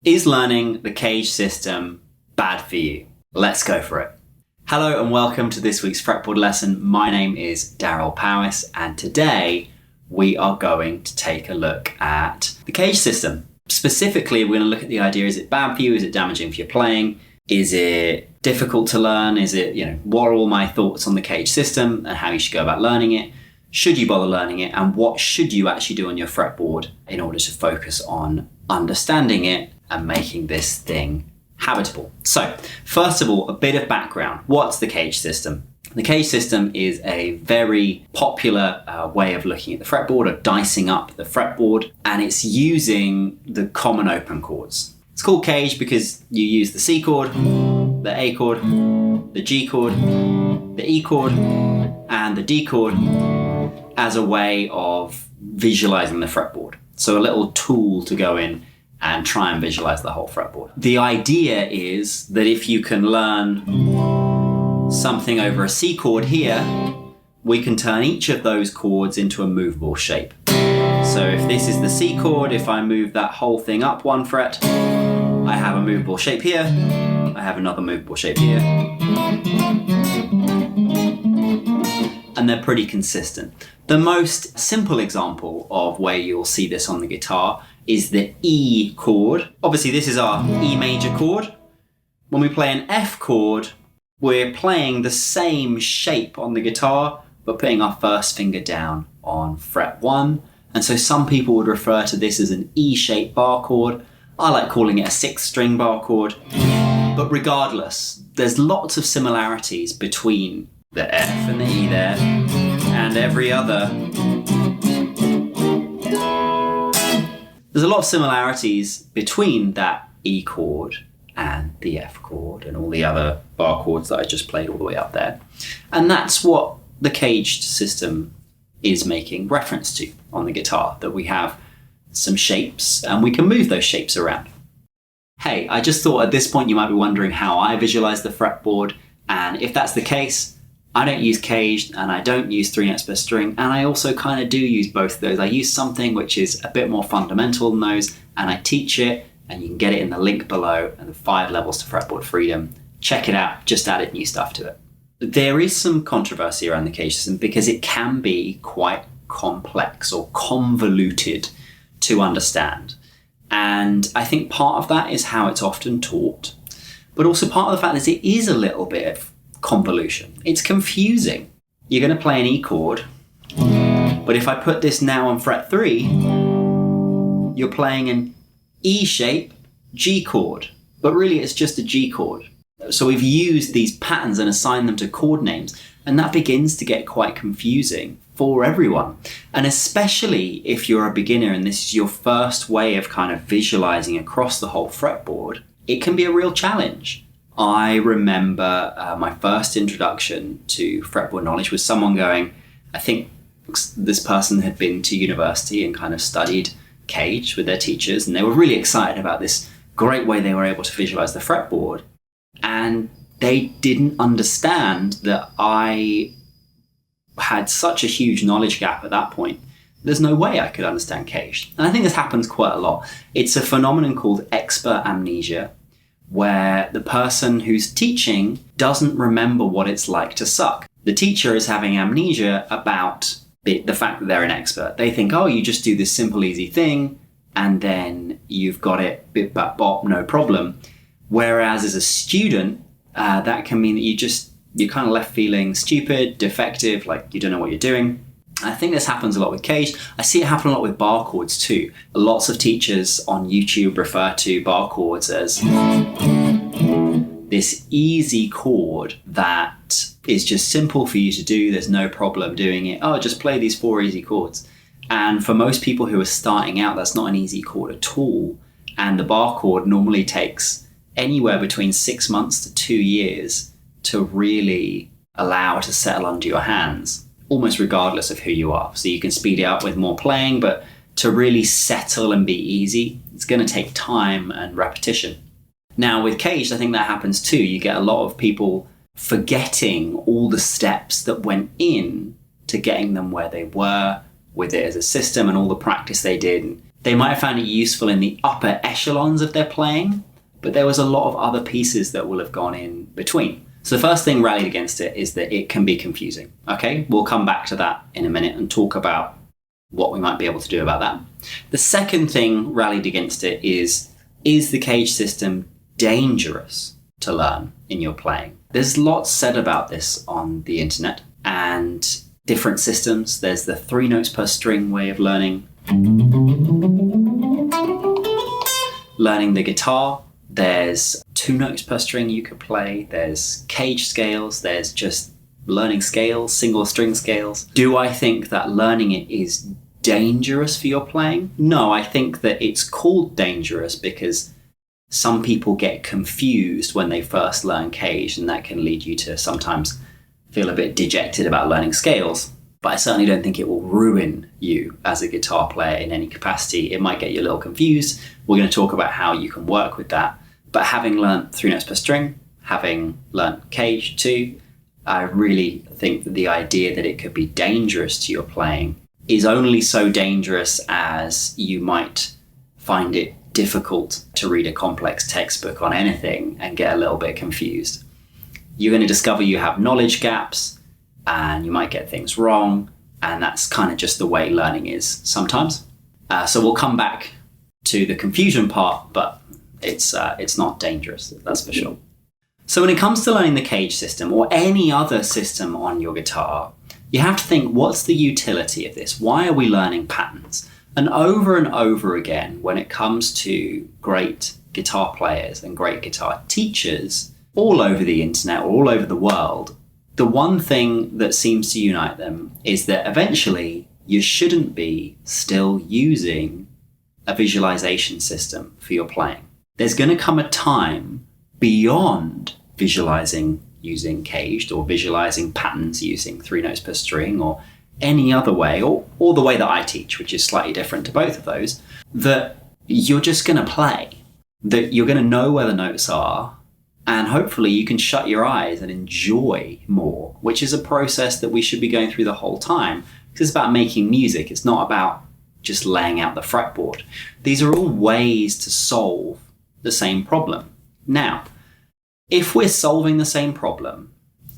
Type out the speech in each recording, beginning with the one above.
Is learning the CAGED system bad for you? Let's go for it. Hello and welcome to this week's fretboard lesson. My name is Darryl Powis, and today we are going to take a look at the CAGED system. Specifically, we're going to look at the idea, is it bad for you? Is it damaging for your playing? Is it difficult to learn? Is it, what are all my thoughts on the CAGED system and how you should go about learning it? Should you bother learning it? And what should you actually do on your fretboard in order to focus on understanding it and making this thing habitable? So, first of all, a bit of background. What's the CAGED system? The CAGED system is a very popular way of looking at the fretboard, of dicing up the fretboard, and it's using the common open chords. It's called CAGED because you use the C chord, the A chord, the G chord, the E chord, and the D chord as a way of visualizing the fretboard. So a little tool to go in and try and visualize the whole fretboard. The idea is that if you can learn something over a C chord here, we can turn each of those chords into a movable shape. So if this is the C chord, if I move that whole thing up one fret, I have a movable shape here, I have another movable shape here, and they're pretty consistent. The most simple example of where you'll see this on the guitar is the E chord. Obviously this is our E major chord. When we play an F chord, we're playing the same shape on the guitar, but putting our first finger down on fret 1. And so some people would refer to this as an E-shaped bar chord. I like calling it a 6-string bar chord. But regardless, there's lots of similarities between the F and the E there, and every other. There's a lot of similarities between that E chord and the F chord and all the other bar chords that I just played all the way up there. And that's what the CAGED system is making reference to on the guitar, that we have some shapes and we can move those shapes around. Hey, I just thought at this point you might be wondering how I visualize the fretboard, and if that's the case, I don't use CAGED and I don't use 3 notes per string, and I also kind of do use both of those. I use something which is a bit more fundamental than those, and I teach it, and you can get it in the link below, and the 5 levels to fretboard freedom. Check it out, just added new stuff to it. There is some controversy around the CAGED system because it can be quite complex or convoluted to understand. And I think part of that is how it's often taught, but also part of the fact is it is a little bit of convolution. It's confusing. You're going to play an E chord, but if I put this now on fret 3, you're playing an E shape G chord, but really it's just a G chord. So we've used these patterns and assigned them to chord names, and that begins to get quite confusing for everyone. And especially if you're a beginner and this is your first way of kind of visualizing across the whole fretboard, it can be a real challenge. I remember my first introduction to fretboard knowledge was someone going, I think this person had been to university and kind of studied CAGED with their teachers, and they were really excited about this great way they were able to visualize the fretboard. And they didn't understand that I had such a huge knowledge gap at that point. There's no way I could understand CAGED. And I think this happens quite a lot. It's a phenomenon called expert amnesia, where the person who's teaching doesn't remember what it's like to suck. The teacher is having amnesia about the fact that they're an expert. They think, oh, you just do this simple, easy thing, and then you've got it, bip, bap, bop, no problem. Whereas as a student, that can mean that you're kind of left feeling stupid, defective, like you don't know what you're doing. I think this happens a lot with CAGED. I see it happen a lot with bar chords too. Lots of teachers on YouTube refer to bar chords as this easy chord that is just simple for you to do. There's no problem doing it. Oh, just play these 4 easy chords. And for most people who are starting out, that's not an easy chord at all. And the bar chord normally takes anywhere between 6 months to 2 years to really allow it to settle under your hands, almost regardless of who you are. So you can speed it up with more playing, but to really settle and be easy, it's going to take time and repetition. Now with CAGED, I think that happens too. You get a lot of people forgetting all the steps that went in to getting them where they were with it as a system and all the practice they did. They might have found it useful in the upper echelons of their playing, but there was a lot of other pieces that will have gone in between. So the first thing rallied against it is that it can be confusing. Okay, we'll come back to that in a minute and talk about what we might be able to do about that. The second thing rallied against it is the CAGED system dangerous to learn in your playing? There's lots said about this on the internet and different systems. There's the 3 notes per string way of learning the guitar. There's 2 notes per string you could play. There's CAGED scales. There's just learning scales, single string scales. Do I think that learning it is dangerous for your playing? No, I think that it's called dangerous because some people get confused when they first learn CAGED, and that can lead you to sometimes feel a bit dejected about learning scales. But I certainly don't think it will ruin you as a guitar player in any capacity. It might get you a little confused. We're going to talk about how you can work with that. But having learned 3 notes per string, having learned CAGED too, I really think that the idea that it could be dangerous to your playing is only so dangerous as you might find it difficult to read a complex textbook on anything and get a little bit confused. You're going to discover you have knowledge gaps and you might get things wrong, and that's kind of just the way learning is sometimes. So we'll come back to the confusion part, but it's not dangerous, that's for sure. So when it comes to learning the CAGED system or any other system on your guitar, you have to think, what's the utility of this? Why are we learning patterns? And over again, when it comes to great guitar players and great guitar teachers all over the internet, or all over the world, the one thing that seems to unite them is that eventually you shouldn't be still using a visualization system for your playing. There's going to come a time beyond visualizing using CAGED or visualizing patterns using 3 notes per string or any other way, or the way that I teach, which is slightly different to both of those, that you're just going to play, that you're going to know where the notes are, and hopefully you can shut your eyes and enjoy more, which is a process that we should be going through the whole time, because it's about making music. It's not about just laying out the fretboard. These are all ways to solve the same problem. Now, if we're solving the same problem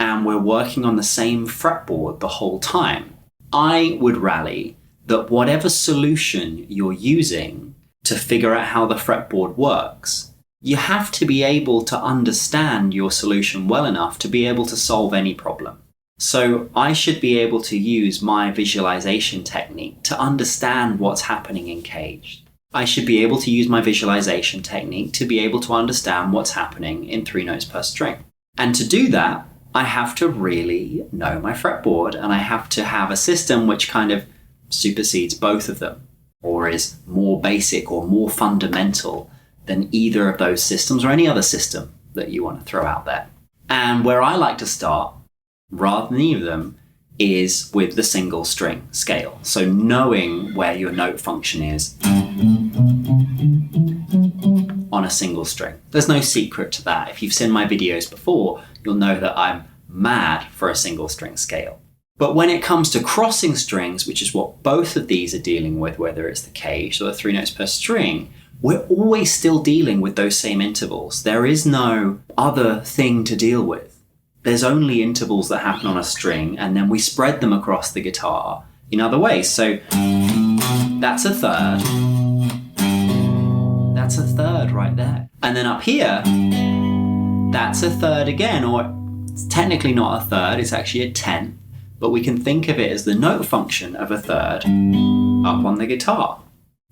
and we're working on the same fretboard the whole time, I would rally that whatever solution you're using to figure out how the fretboard works, you have to be able to understand your solution well enough to be able to solve any problem. So I should be able to use my visualization technique to understand what's happening in CAGED. I should be able to use my visualization technique to be able to understand what's happening in 3 notes per string. And to do that, I have to really know my fretboard, and I have to have a system which kind of supersedes both of them, or is more basic or more fundamental than either of those systems or any other system that you want to throw out there. And where I like to start, rather than either of them, is with the single string scale. So knowing where your note function is on a single string. There's no secret to that. If you've seen my videos before, you'll know that I'm mad for a single string scale. But when it comes to crossing strings, which is what both of these are dealing with, whether it's the CAGED or the 3 notes per string, we're always still dealing with those same intervals. There is no other thing to deal with. There's only intervals that happen on a string, and then we spread them across the guitar in other ways. So that's a third. That's a third right there. And then up here, that's a third again, or it's technically not a third, it's actually a tenth, but we can think of it as the note function of a third up on the guitar.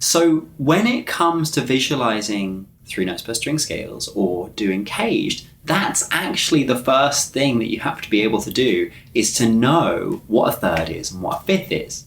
So when it comes to visualizing 3 notes per string scales or doing CAGED, that's actually the first thing that you have to be able to do, is to know what a third is and what a fifth is.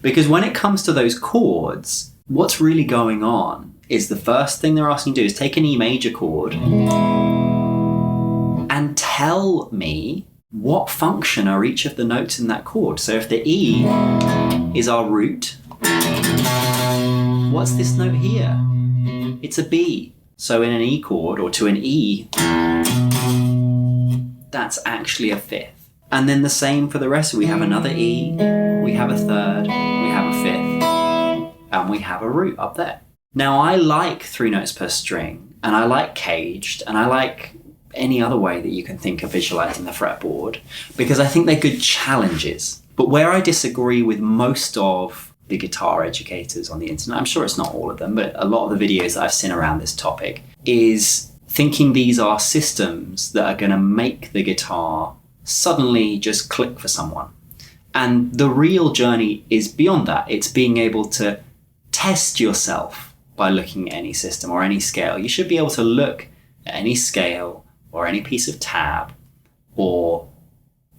Because when it comes to those chords, what's really going on is the first thing they're asking you to do is take an E major chord and tell me what function are each of the notes in that chord. So if the E is our root, what's this note here? It's a B. So in an E chord, or to an E, that's actually a fifth. And then the same for the rest. We have another E, we have a third, we have a fifth. and we have a root up there. Now, I like 3 notes per string, and I like CAGED, and I like any other way that you can think of visualizing the fretboard, because I think they're good challenges. But where I disagree with most of the guitar educators on the internet, I'm sure it's not all of them, but a lot of the videos that I've seen around this topic, is thinking these are systems that are going to make the guitar suddenly just click for someone. And the real journey is beyond that. It's being able to test yourself by looking at any system or any scale. You should be able to look at any scale or any piece of tab or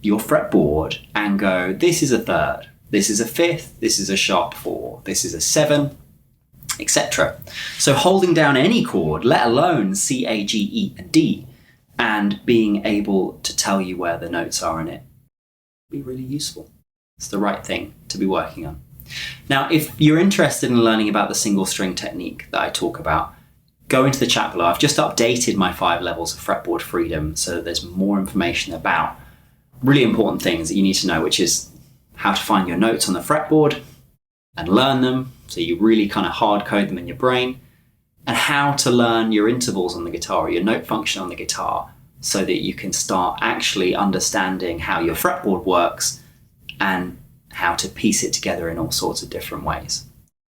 your fretboard and go, this is a third, this is a fifth, this is a sharp 4, this is a 7, etc. So holding down any chord, let alone C, A, G, E, and D, and being able to tell you where the notes are in it, be really useful. It's the right thing to be working on. Now, if you're interested in learning about the single string technique that I talk about, go into the chat below. I've just updated my 5 levels of fretboard freedom so that there's more information about really important things that you need to know, which is how to find your notes on the fretboard and learn them, so you really kind of hard code them in your brain, and how to learn your intervals on the guitar or your note function on the guitar so that you can start actually understanding how your fretboard works and how to piece it together in all sorts of different ways.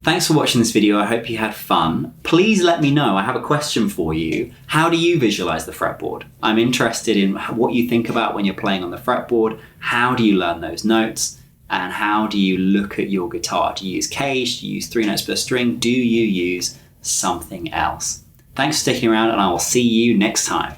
Thanks for watching this video. I hope you had fun. Please let me know. I have a question for you. How do you visualize the fretboard? I'm interested in what you think about when you're playing on the fretboard. How do you learn those notes? And how do you look at your guitar? Do you use CAGED? Do you use 3 notes per string? Do you use something else? Thanks for sticking around, and I will see you next time.